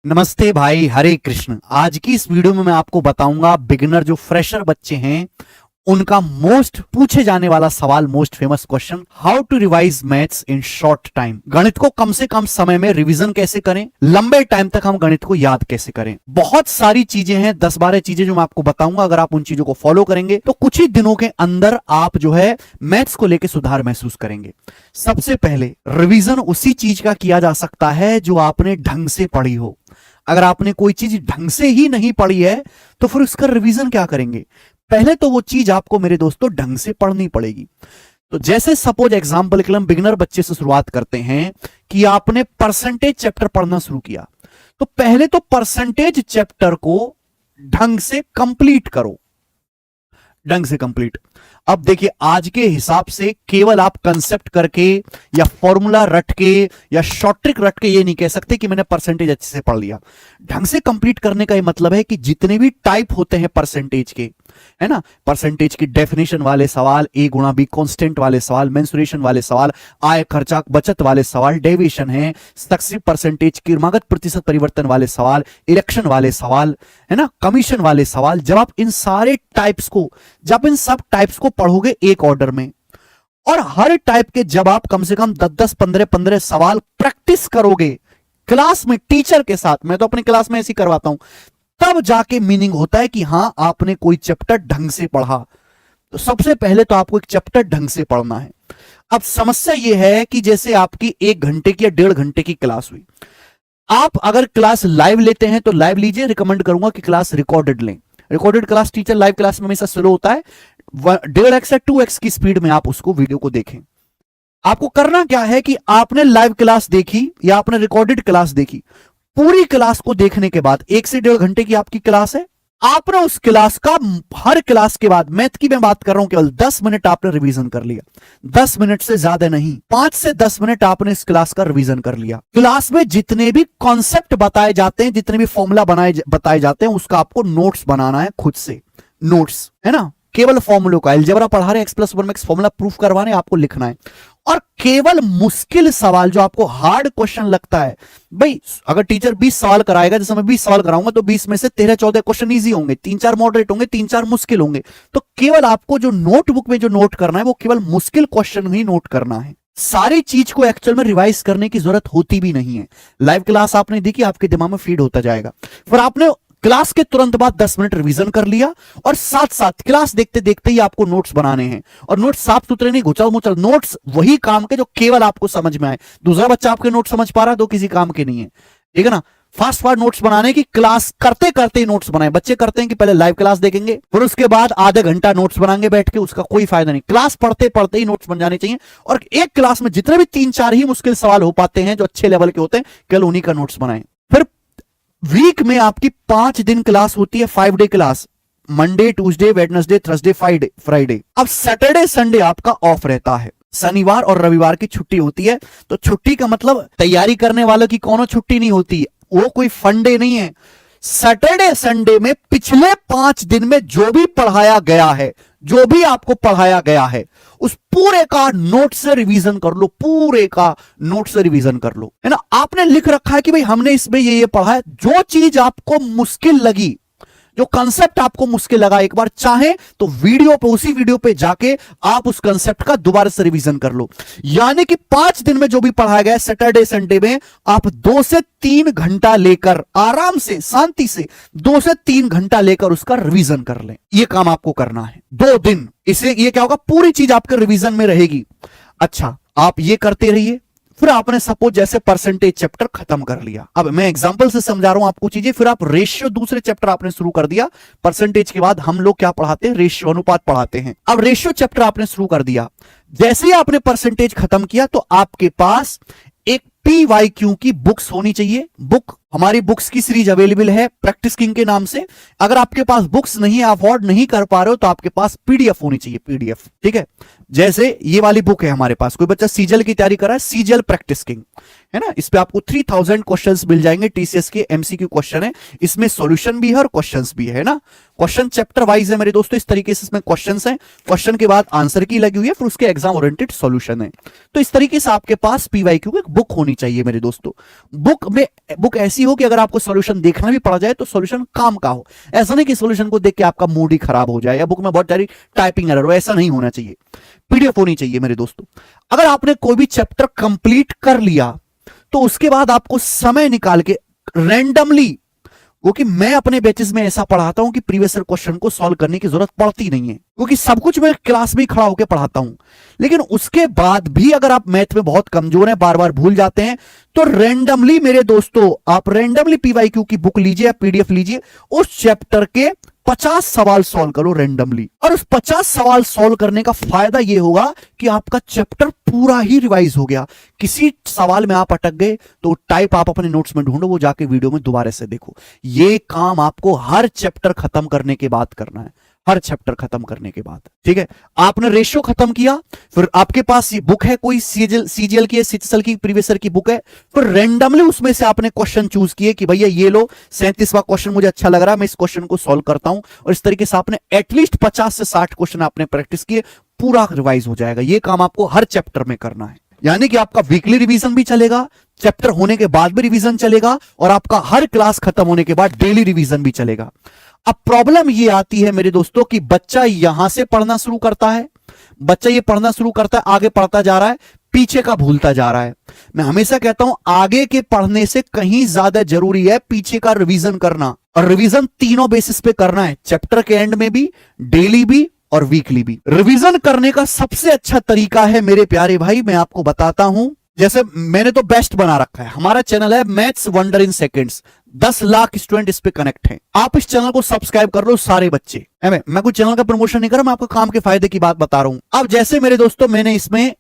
नमस्ते भाई, हरे कृष्ण। आज की इस वीडियो में मैं आपको बताऊंगा बिगिनर जो फ्रेशर बच्चे हैं उनका मोस्ट पूछे जाने वाला सवाल, most famous question, how to revise maths in short time. गणित को कम से कम समय में रिवीजन कैसे करें, लंबे टाइम तक हम गणित को याद कैसे करें। बहुत सारी चीजें हैं, 10-12 चीजें जो मैं आपको बताऊंगा। अगर आप उन चीजों को फॉलो करेंगे तो कुछ ही दिनों के अंदर आप जो है मैथ्स को लेकर सुधार महसूस करेंगे। सबसे पहले रिवीजन उसी चीज का किया जा सकता है जो आपने ढंग से पढ़ी हो। अगर आपने कोई चीज ढंग से ही नहीं पढ़ी है तो फिर उसका रिवीजन क्या करेंगे। पहले तो वो चीज आपको मेरे दोस्तों ढंग से पढ़नी पड़ेगी। तो जैसे सपोज एग्जांपल के लिए हम बिगिनर बच्चे से शुरुआत करते हैं कि आपने परसेंटेज चैप्टर पढ़ना शुरू किया, तो पहले तो परसेंटेज चैप्टर को ढंग से कंप्लीट करो, ढंग से कंप्लीट। अब देखिए, आज के हिसाब से केवल आप कंसेप्ट करके या फॉर्मूला रट के या शॉर्ट ट्रिक रट के ये नहीं कह सकते कि मैंने परसेंटेज अच्छे से पढ़ लिया। ढंग से कंप्लीट करने का ये मतलब है कि जितने भी टाइप होते हैं परसेंटेज के, है ना, परसेंटेज की डेफिनेशन वाले सवाल, ए गुणा बी कांस्टेंट वाले सवाल, मेंसुरेशन वाले सवाल, आय खर्चा बचत वाले सवाल, डेविएशन है, सक्सेस परसेंटेज, क्रमागत प्रतिशत परिवर्तन वाले सवाल, इलेक्शन वाले सवाल, है ना, कमीशन वाले सवाल। जब आप इन सारे टाइप्स को, जब इन सब टाइप्स को पढ़ोगे एक ऑर्डर में, और हर टाइप के जब आप कम से कम 10-10, 15-15 सवाल प्रैक्टिस करोगे क्लास में टीचर के साथ, मैं तो अपनी क्लास में ऐसे ही करवाता हूं, तब जाके मीनिंग होता है कि हां आपने कोई चैप्टर ढंग से पढ़ा। तो सबसे पहले तो आपको एक चैप्टर ढंग से पढ़ना है। अब समस्या यह है कि जैसे आपकी 1 घंटे की या 1.5 घंटे की क्लास हुई, आप अगर क्लास लाइव लेते हैं तो लाइव लीजिए, रिकमेंड करूंगा कि क्लास रिकॉर्डेड लें। Recorded class teacher live class में हमेशा स्लो होता है, 1.5x या 2x की स्पीड में आप उसको वीडियो को देखें। आपको करना क्या है कि आपने लाइव क्लास देखी या आपने रिकॉर्डेड क्लास देखी, पूरी क्लास को देखने के बाद 1 से 1.5 घंटे की आपकी क्लास है, आपने उस क्लास का हर क्लास के बाद, मैथ की मैं बात कर रहा हूं, केवल 10 मिनट आपने रिवीजन कर लिया। 10 मिनट से ज्यादा नहीं, 5 से 10 मिनट आपने इस क्लास का रिवीजन कर लिया। क्लास में जितने भी कॉन्सेप्ट बताए जाते हैं, जितने भी फॉर्मूला बताए जाते हैं, उसका आपको नोट्स बनाना है खुद से। नोट्स, है ना, केवल फॉर्मूलों का, अलजेब्रा पढ़ा रहे, x+1 फॉर्मूला प्रूफ करवाने, आपको लिखना है। और केवल मुश्किल सवाल जो आपको हार्ड क्वेश्चन लगता है, भाई अगर टीचर 20 सवाल कराएगा, जैसे मैं 20 सवाल कराऊंगा, तो 20 में से 13-14 क्वेश्चन इजी होंगे, 3-4 मॉडरेट होंगे, 3-4 मुश्किल होंगे। तो केवल आपको जो नोटबुक में जो नोट करना है वो केवल मुश्किल क्वेश्चन ही नोट करना है। सारी चीज को एक्चुअल में रिवाइज करने की जरूरत होती भी नहीं है। लाइव क्लास आपने देखी, आपके दिमाग में फीड होता जाएगा। फिर आपने क्लास के तुरंत बाद 10 मिनट रिवीजन कर लिया, और साथ साथ क्लास देखते देखते ही आपको नोट्स बनाने हैं। और नोट्स साफ सुथरे नहीं, घुचल मुचल नोट्स, वही काम के जो केवल आपको समझ में आए। दूसरा बच्चा आपके नोट्स समझ पा रहा है तो किसी काम के नहीं है, ठीक है ना। फास्ट फास्ट नोट्स बनाने की, क्लास करते करते ही नोट्स बनाए। बच्चे करते हैं कि पहले लाइव क्लास देखेंगे, फिर उसके बाद आधे घंटा नोट्स बनाएंगे बैठ के, उसका कोई फायदा नहीं। क्लास पढ़ते पढ़ते ही नोट्स बन जाने चाहिए, और एक क्लास में जितने भी 3-4 ही मुश्किल सवाल हो पाते हैं जो अच्छे लेवल के होते हैं, केवल उन्हीं का नोट्स बनाएं। फिर वीक में आपकी 5 दिन क्लास होती है, 5 day class, Monday, Tuesday, Wednesday, Thursday, Friday. अब सैटरडे संडे आपका ऑफ रहता है, शनिवार और रविवार की छुट्टी होती है। तो छुट्टी का मतलब तैयारी करने वालों की कोनो छुट्टी नहीं होती, वो कोई फंडे नहीं है। सैटरडे संडे में पिछले 5 दिन में जो भी पढ़ाया गया है, जो भी आपको पढ़ाया गया है, उस पूरे का नोट से रिवीजन कर लो, पूरे का नोट से रिवीजन कर लो, है ना। आपने लिख रखा है कि भाई हमने इसमें ये पढ़ा है। जो चीज आपको मुश्किल लगी, जो कंसेप्ट आपको मुश्किल लगा, एक बार चाहे तो वीडियो पे, उसी वीडियो पे जाके आप उस कंसेप्ट का दोबारा से रिवीजन कर लो। यानी कि 5 दिन में जो भी पढ़ाया गया सैटरडे संडे में, आप 2 से 3 घंटा लेकर आराम से, शांति से 2 से 3 घंटा लेकर उसका रिवीजन कर लें। यह काम आपको करना है 2 दिन। इससे ये क्या होगा, पूरी चीज आपके रिवीजन में रहेगी। अच्छा, आप ये करते रहिए। फिर आपने सपोज जैसे परसेंटेज चैप्टर खत्म कर लिया, अब मैं एग्जांपल से समझा रहा हूं आपको चीजें। फिर आप रेशियो, दूसरे चैप्टर आपने शुरू कर दिया। परसेंटेज के बाद हम लोग क्या पढ़ाते हैं, रेशियो, अनुपात पढ़ाते हैं। अब रेशियो चैप्टर आपने शुरू कर दिया। जैसे ही आपने परसेंटेज खत्म किया तो आपके पास एक PYQ की बुक्स होनी चाहिए। बुक, हमारी बुक्स की सीरीज अवेलेबल है प्रैक्टिस किंग के नाम से। अगर आपके पास बुक्स नहीं, अफोर्ड नहीं कर पा रहे हो, तो आपके पास PDF होनी चाहिए, PDF, ठीक है। जैसे ये वाली बुक है हमारे पास, कोई बच्चा सीजल की तैयारी कर रहा है, सीजल प्रैक्टिस किंग, है ना। इस पे आपको 3000 क्वेश्चंस मिल जाएंगे, टीसीएस के एमसीक्यू क्वेश्चन है, इसमें सॉल्यूशन भी है और क्वेश्चंस भी है ना। क्वेश्चन चैप्टर वाइज है मेरे दोस्तों, इस तरीके से इसमें क्वेश्चंस हैं, क्वेश्चन के बाद आंसर की लगी हुई है, फिर उसके एग्जाम ओरिएंटेड सॉल्यूशन है। तो इस तरीके से आपके पास पीवाईक्यू की एक बुक होनी चाहिए मेरे दोस्तों। बुक ऐसी हो कि अगर आपको सॉल्यूशन देखना भी पड़ जाए तो सॉल्यूशन काम का हो, ऐसा नहीं कि सॉल्यूशन को देख के आपका मूड ही खराब हो जाए या बुक में बहुत सारी टाइपिंग एरर हो, ऐसा नहीं होना चाहिए। पीडीएफ होनी चाहिए मेरे दोस्तों। अगर आपने कोई भी चैप्टर कंप्लीट कर लिया तो उसके बाद आपको समय निकाल के रैंडमली, क्योंकि मैं अपने बैचेस में ऐसा पढ़ाता हूं कि प्रीवियस ईयर क्वेश्चन को सॉल्व करने की जरूरत पड़ती नहीं है, क्योंकि सब कुछ मैं क्लास में खड़ा होकर पढ़ाता हूं। लेकिन उसके बाद भी अगर आप मैथ में बहुत कमजोर हैं, बार बार भूल जाते हैं, तो रैंडमली मेरे दोस्तों आप रैंडमली पीवाईक्यू की बुक लीजिए या पीडीएफ लीजिए, उस चैप्टर के 50 सवाल सॉल्व करो रैंडमली। और उस 50 सवाल सॉल्व करने का फायदा यह होगा कि आपका चैप्टर पूरा ही रिवाइज हो गया। किसी सवाल में आप अटक गए तो टाइप आप अपने नोट्स में ढूंढो, वो जाके वीडियो में दोबारा से देखो। ये काम आपको हर चैप्टर खत्म करने के बाद करना है, हर चैप्टर खत्म करने के बाद, ठीक है। आपने रेशियो खत्म किया, फिर आपके पास ये बुक है, कोई सीजीएल की, सीजीएल की, प्रीवियस ईयर की बुक है, फिर रैंडमली उसमें से आपने क्वेश्चन चूज किए कि भैया ये लो, 37वां क्वेश्चन मुझे अच्छा लग रहा है, मैं इस क्वेश्चन को सॉल्व करता हूं। और इस तरीके से आपने एटलीस्ट 50 से 60 क्वेश्चन आपने प्रैक्टिस किए, पूरा रिवाइज हो जाएगा। ये काम आपको हर चैप्टर में करना है, यानी कि आपका वीकली रिवीजन भी चलेगा, चैप्टर होने के बाद भी रिवीजन चलेगा, और आपका हर क्लास खत्म होने के बाद डेली रिवीजन भी चलेगा। अब प्रॉब्लम ये आती है मेरे दोस्तों कि बच्चा यहां से पढ़ना शुरू करता है, बच्चा ये पढ़ना शुरू करता है, आगे पढ़ता जा रहा है, पीछे का भूलता जा रहा है। मैं हमेशा कहता हूं आगे के पढ़ने से कहीं ज्यादा जरूरी है पीछे का रिवीजन करना, और रिवीजन तीनों बेसिस पे करना है, चैप्टर के एंड में भी, डेली भी और वीकली भी। रिवीजन करने का सबसे अच्छा तरीका है मेरे प्यारे भाई, मैं आपको बताता हूं। जैसे मैंने तो बेस्ट बना रखा है, हमारा चैनल है maths wonder in seconds, 10 lakh student इस पे कनेक्ट हैं। आप इस चैनल को सब्सक्राइब कर लो सारे बच्चे। मैं कोई चैनल का प्रमोशन नहीं कर रहा, मैं आपको काम के फायदे की बात बता रहा हूं। अब जैसे मेरे दोस्तों मैंने इसमें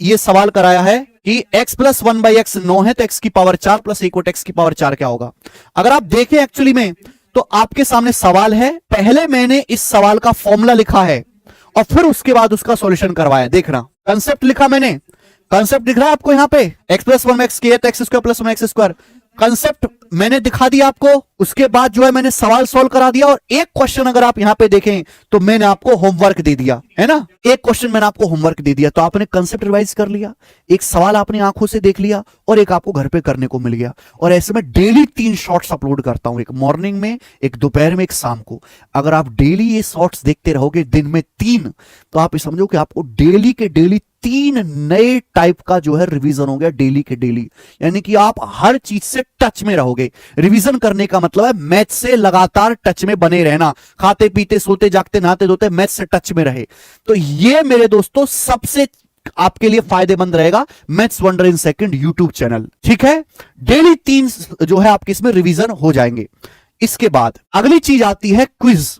ये सवाल कराया है कि x प्लस 1/x 9 है, तो x की पावर 4 प्लस 1/x की पावर 4 क्या होगा। अगर आप देखें एक्चुअली में तो आपके सामने सवाल है, पहले मैंने इस सवाल का फॉर्मूला लिखा है और फिर उसके बाद उसका सॉल्यूशन करवाया। देखना, कंसेप्ट लिखा मैंने, कंसेप्ट दिख रहा है आपको यहाँ पे, x प्लस 1x की x square plus 1x square, concept मैंने दिखा दिया आपको। उसके बाद जो है मैंने सवाल सॉल्व करा दिया, और एक क्वेश्चन अगर आप यहां पे देखें तो मैंने आपको होमवर्क दे दिया है ना, एक क्वेश्चन मैंने आपको होमवर्क दे दिया, तो आपने कंसेप्ट रिवाइज कर लिया, एक सवाल आपने आंखों से देख लिया और एक आपको घर पे करने को मिल गया। और ऐसे में डेली 3 शॉर्ट्स अपलोड करता हूं, एक मॉर्निंग में, एक दोपहर में, एक शाम को। अगर आप डेली ये शॉर्ट्स देखते रहोगे, दिन में 3, तो आप समझो कि आपको डेली के डेली 3 नए टाइप का जो है रिवीजन हो गया, डेली के डेली। यानी कि आप हर चीज से टच में रहोगे। रिवीजन करने का मतलब है मैथ से लगातार टच में बने रहना, खाते पीते सोते जागते नहाते धोते मैथ से टच में रहे। तो ये मेरे दोस्तों सबसे आपके लिए फायदेमंद रहेगा maths wonder in second YouTube channel, ठीक है। डेली 3 जो है आपके इसमें रिवीजन हो जाएंगे। इसके बाद अगली चीज आती है क्विज।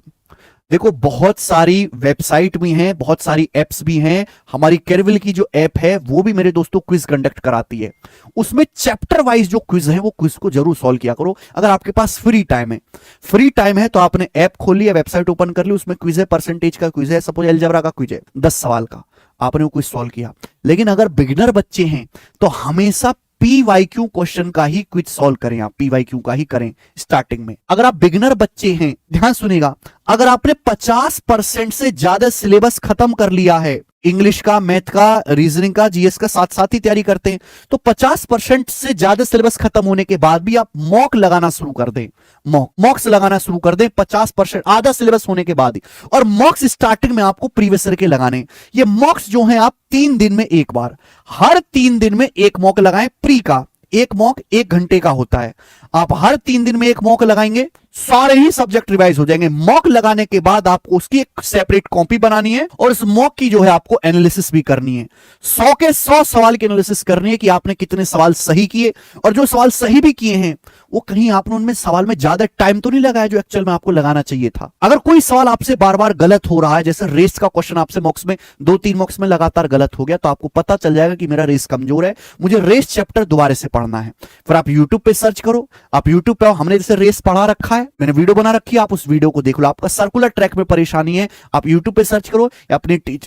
देखो बहुत सारी वेबसाइट भी हैं, बहुत सारी एप्स भी हैं, हमारी कैरविल की जो ऐप है वो भी मेरे दोस्तों क्विज कंडक्ट कराती है। उसमें चैप्टर वाइज जो क्विज है वो क्विज को जरूर सॉल्व किया करो। अगर आपके पास फ्री टाइम है तो आपने ऐप खोल लिया, वेबसाइट ओपन कर ली, उसमें क्विज है, परसेंटेज का क्विज है, सपोज अलजेब्रा का क्विज है, 10 सवाल का, आपने वो क्विज सॉल्व किया। लेकिन अगर बिगिनर बच्चे हैं तो हमेशा पीवाईक्यू क्वेश्चन का ही क्विज सॉल्व करें, आप पीवाईक्यू का ही करें स्टार्टिंग में। अगर आप बिगिनर बच्चे हैं, ध्यान सुनिएगा, अगर आपने 50% से ज्यादा सिलेबस खत्म कर लिया है, इंग्लिश का, मैथ का, रीजनिंग का, जीएस का साथ साथ ही तैयारी करते हैं, तो 50% से ज्यादा सिलेबस खत्म होने के बाद भी आप मॉक लगाना शुरू कर दें, मॉक्स लगाना शुरू कर दें 50% आधा सिलेबस होने के बाद ही। और मॉक्स स्टार्टिंग में आपको प्रीवियस ईयर के लगाने। ये मॉक्स जो है आप 3 दिन में एक बार, हर 3 दिन में एक मॉक लगाएं। प्री का एक मॉक 1 घंटे का होता है, आप हर 3 दिन में एक मॉक लगाएंगे, सारे ही सब्जेक्ट रिवाइज हो जाएंगे। मॉक लगाने के बाद आपको उसकी एक सेपरेट कॉपी बनानी है और इस मॉक की जो है आपको एनालिसिस भी करनी है। 100 के 100 सवाल की एनालिसिस करनी है कि आपने कितने सवाल सही किए, और जो सवाल सही भी किए हैं वो कहीं आपने उनमें सवाल में ज्यादा टाइम तो नहीं लगाया जो एक्चुअल में आपको लगाना चाहिए था। अगर कोई सवाल आपसे बार बार गलत हो रहा है, जैसे रेस का क्वेश्चन आपसे मॉक्स में 2-3 मॉक्स में लगातार गलत हो गया, तो आपको पता चल जाएगा कि मेरा रेस कमजोर है, मुझे रेस चैप्टर दोबारा से पढ़ना है। फिर आप यूट्यूब पे सर्च करो, आप यूट्यूब पे हमने जैसे रेस पढ़ा रखा है, मैंने वीडियो बना रखी है, आप उस वीडियो को देख लो। आपका सर्कुलर ट्रैक में परेशानी है, आप यूट्यूब पे सर्च करो या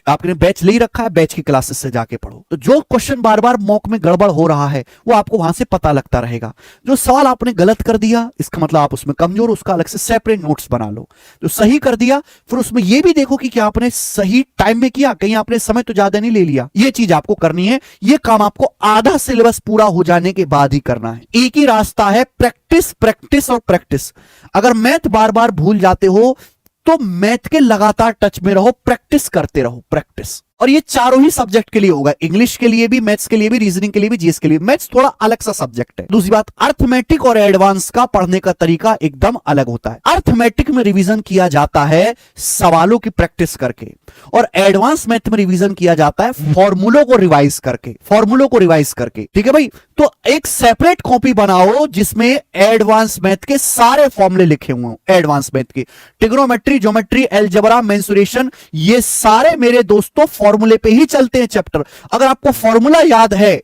आपने बैच ले रखा है, बैच की क्लासेस से जाके पढ़ो। तो जो क्वेश्चन बार बार मॉक में गड़बड़ हो रहा है वो आपको वहां से पता लगता रहेगा। जो सवाल आपने गलत कर दिया इसका मतलब आप उसमें कमजोर, उसका अलग से सेपरेट नोट्स बना लो। जो सही कर दिया फिर उसमें यह भी देखो कि क्या आपने सही टाइम में किया, कहीं आपने समय तो ज्यादा नहीं ले लिया। यह चीज आपको करनी है। यह काम आपको आधा सिलेबस पूरा हो जाने के बाद ही करना है। एक ही रास्ता है, प्रैक्टिस प्रैक्टिस और प्रैक्टिस। अगर मैथ बार बार भूल जाते हो तो मैथ के लगातार टच में रहो, प्रैक्टिस करते रहो, प्रैक्टिस। और ये चारों ही सब्जेक्ट के लिए होगा, इंग्लिश के लिए भी, मैथ्स के लिए भी, रीजनिंग के लिए भी, जीएस के लिए। मैथ्स थोड़ा अलग सा सब्जेक्ट है। दूसरी बात, अर्थमेटिक और एडवांस का पढ़ने का तरीका एकदम अलग होता है। अर्थमेटिक में रिवीजन किया जाता है सवालों की प्रैक्टिस करके, और एडवांस मैथ में रिवीजन किया जाता है फॉर्मूलों को रिवाइज करके, फॉर्मूलों को रिवाइज करके। ठीक है भाई, तो एक सेपरेट कॉपी बनाओ जिसमें एडवांस मैथ के सारे फॉर्मूले लिखे हुए हो। एडवांस मैथ के ट्रिग्नोमेट्री, ज्योमेट्री, अलजेब्रा, मेंसुरेशन, ये सारे मेरे दोस्तों फॉर्मूले पे ही चलते हैं चैप्टर। अगर आपको फॉर्मूला याद है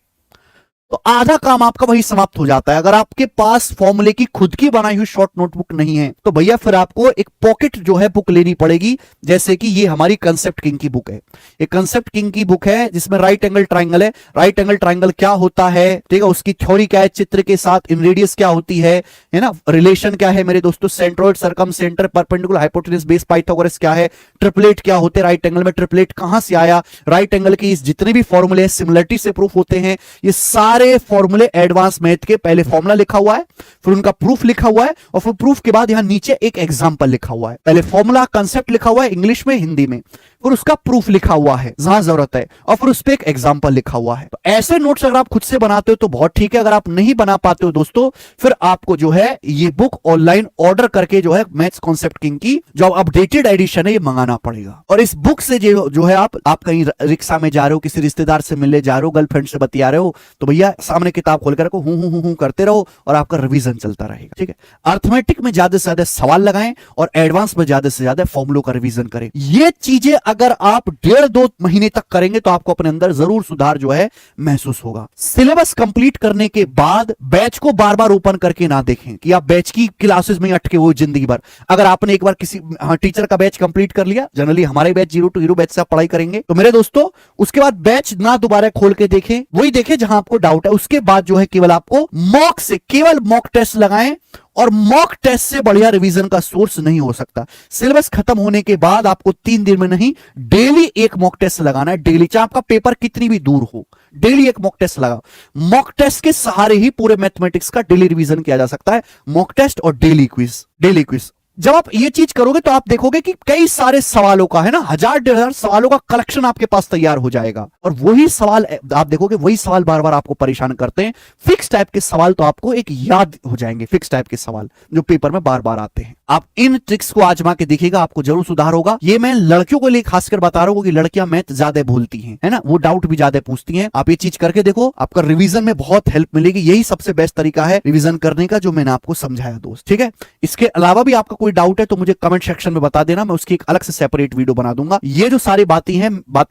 तो आधा काम आपका वही समाप्त हो जाता है। अगर आपके पास फॉर्मूले की खुद की बनाई हुई शॉर्ट नोटबुक नहीं है तो भैया फिर आपको एक पॉकेट जो है बुक लेनी पड़ेगी। जैसे कि ये हमारी कंसेप्ट किंग की बुक है। ये कंसेप्ट किंग की बुक है जिसमें राइट एंगल ट्राइंगल है। राइट एंगल ट्राइंगल क्या होता है, ठीक है, उसकी थ्योरी क्या है, चित्र के साथ इन रेडियस क्या होती है ना, रिलेशन क्या है मेरे दोस्तों, centroid, circumcentre, perpendicular, hypotenuse, base, Pythagoras क्या है, ट्रिपलेट क्या होते हैं, राइट एंगल में ट्रिपलेट कहां से आया, राइट एंगल की जितने भी फॉर्मूले सिमिलरिटी से प्रूफ होते हैं, ये सारे फॉर्मूले एडवांस मैथ के पहले फॉर्मूला लिखा हुआ है, फिर उनका प्रूफ लिखा हुआ है, और फिर प्रूफ के बाद यहां नीचे एक एग्जांपल लिखा हुआ है। पहले फॉर्मूला कंसेप्ट लिखा हुआ है इंग्लिश में, हिंदी में, फिर उसका प्रूफ लिखा हुआ है जहां जरूरत है, और फिर उस पर एक एग्जांपल लिखा हुआ है। तो ऐसे नोट्स अगर आप खुद से बनाते हो तो बहुत ठीक है। अगर आप नहीं बना पाते हो दोस्तों, फिर आपको जो है ये बुक ऑनलाइन ऑर्डर करके जो है मैथ्स कॉन्सेप्ट किंग की जो अपडेटेड एडिशन है ये मंगाना पड़ेगा। और इस बुक से जो है आप कहीं रिक्शा में जा रहे हो, किसी रिश्तेदार से मिलने जा रहे हो, गर्लफ्रेंड से बतिया रहे हो, तो भैया सामने किताब खोल कर हूं करते रहो और आपका रिवीजन चलता रहेगा। ठीक है, अर्थमेटिक में ज्यादा से ज्यादा सवाल लगाएं और एडवांस में ज्यादा से ज्यादा फॉर्मूलों का रिवीजन करें। ये चीजें अगर आप 1.5-2 महीने तक करेंगे तो आपको अपने अंदर जरूर सुधार जो है महसूस होगा। सिलेबस कंप्लीट करने के बाद बैच को बार बार ओपन करके ना देखें कि आप बैच की क्लासेस में अटके हुए जिंदगी भर। अगर आपने एक बार किसी टीचर का बैच कंप्लीट कर लिया, जनरली हमारे बैच 0 to Hero बैच से आप पढ़ाई करेंगे, तो मेरे दोस्तों उसके बाद बैच ना दोबारा खोल के देखें, वही देखें जहां आपको डाउट है। उसके बाद जो है केवल आपको मॉक से, केवल मॉक टेस्ट लगाएं, और मॉक टेस्ट से बढ़िया रिवीजन का सोर्स नहीं हो सकता। सिलेबस खत्म होने के बाद आपको 3 दिन में नहीं, डेली एक मॉक टेस्ट लगाना है। डेली, चाहे आपका पेपर कितनी भी दूर हो, डेली एक मॉक टेस्ट लगाओ। मॉक टेस्ट के सहारे ही पूरे मैथमेटिक्स का डेली रिवीजन किया जा सकता है। मॉक टेस्ट और डेली क्विज, डेली क्विज। जब आप ये चीज करोगे तो आप देखोगे कि कई सारे सवालों का है ना, 1000-1500 सवालों का कलेक्शन आपके पास तैयार हो जाएगा। और वही सवाल आप देखोगे, वही सवाल बार बार आपको परेशान करते हैं। फिक्स टाइप के सवाल तो आपको एक याद हो जाएंगे, फिक्स टाइप के सवाल जो पेपर में बार बार आते हैं। आप इन ट्रिक्स को आजमा के देखिएगा, आपको जरूर सुधार होगा। ये मैं लड़कियों को लिए खासकर बता रहा हूं कि लड़कियां मैथ ज्यादा भूलती हैं, है ना, वो डाउट भी ज्यादा पूछती हैं। आप ये चीज करके देखो, आपका रिवीजन में बहुत हेल्प मिलेगी। यही सबसे बेस्ट तरीका है रिवीजन करने का जो मैंने आपको समझाया दोस्त। ठीक है, इसके अलावा भी आपका कोई डाउट है तो मुझे कमेंट सेक्शन में बता देना, मैं उसकी एक अलग से सेपरेट वीडियो बना दूंगा। ये जो सारी बातें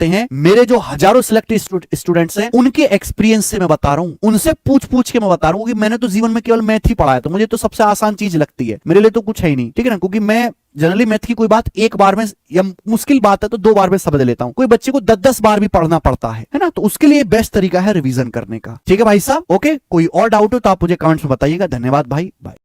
हैं मेरे जो हजारों सिलेक्टेड स्टूडेंट्स हैं उनके एक्सपीरियंस से मैं बता रहा हूं, उनसे पूछ के मैं बता रहा हूं कि मैंने तो जीवन में केवल मैथ ही पढ़ा है, तो मुझे तो सबसे आसान चीज लगती है, मेरे लिए तो कुछ है ही नहीं। ठीक है ना, क्योंकि मैं जनरली मैथ की कोई बात एक बार में, या मुश्किल बात है तो 2 बार में समझ लेता हूं। कोई बच्चे को 10-10 बार भी पढ़ना पड़ता है ना, तो उसके लिए बेस्ट तरीका है रिवीजन करने का। ठीक है भाई साहब, ओके। कोई और डाउट हो तो आप मुझे कमेंट्स में बताइएगा। धन्यवाद भाई, बाय।